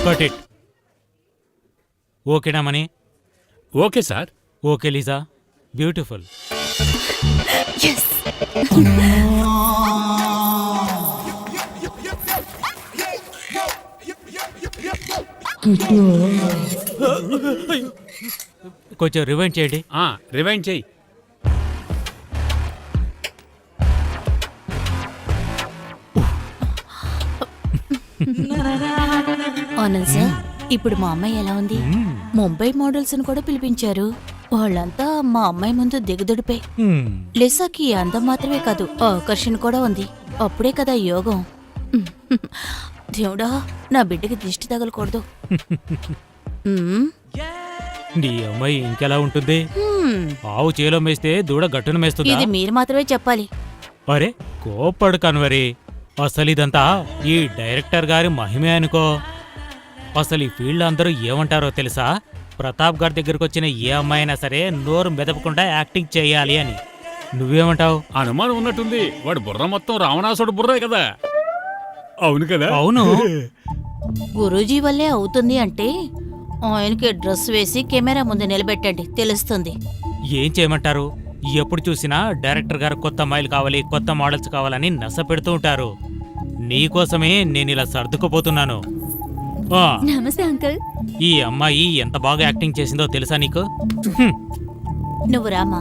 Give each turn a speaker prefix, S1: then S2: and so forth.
S1: Cut it. ఓకేనా money?
S2: Okay sir.
S1: Okay లీజా, beautiful. కొంచెం rewind చేయండి.
S2: రివైండ్ చేయి.
S3: ఆనంద్ సార్, ఇప్పుడు మా అమ్మాయి ఎలా ఉంది? ముంబై మోడల్స్ ని కూడా పిలిపించారు. వాళ్ళంతా మా అమ్మాయి ముందు దిగదుడిపే. లిసాకి అందం మాత్రమే కాదు, ఆకర్షణ కూడా ఉంది. అప్పుడే కదా యోగం. దేవుడా, నా బిడ్డకి దిష్టి తగలకూడదు.
S1: నీ అమ్మాయి ఇంకెలా ఉంటుంది? ఆవు చేలో మేస్తే దూడ గట్టును మేస్తుంది.
S3: ఇది మీరు మాత్రమే చెప్పాలి.
S1: అరే కోప్పడు కన్వరి, అసలు ఇదంతా ఈ డైరెక్టర్ గారి మహిమే అనుకో. అసలు ఈ ఫీల్డ్ అందరూ ఏమంటారో తెలుసా? ప్రతాప్ గారి దగ్గరకు వచ్చిన ఏ అమ్మాయి అయినా సరే నోరు మెదపకుండా యాక్టింగ్ చేయాలి అని. నువ్వేమంటావు?
S2: అనుమానం ఉన్నట్టుంది. వాడు బుర్ర మొత్తం రావణాసుడు బుర్రే కదా. అవును కదా?
S1: అవును.
S3: గురూజీ వల్లే అవుతుంది అంటే ఆయనకి డ్రెస్ వేసి కెమెరా ముందు నిలబెట్టండి, తెలుస్తుంది.
S1: ఏం చేయమంటారు? ఎప్పుడు చూసినా డైరెక్టర్ గారు కొత్త అమ్మాయిలు కావాలి, కొత్త మోడల్స్ కావాలని నస పెడుతూ ఉంటారు. నీకోసమే నేను ఇలా సర్దుకుపోతున్నాను.
S3: నమస్తే అంకుల్.
S1: ఈ అమ్మాయి ఎంత బాగా యాక్టింగ్ చేసిందో తెలుసా నీకు?
S3: నువ్వు రామా.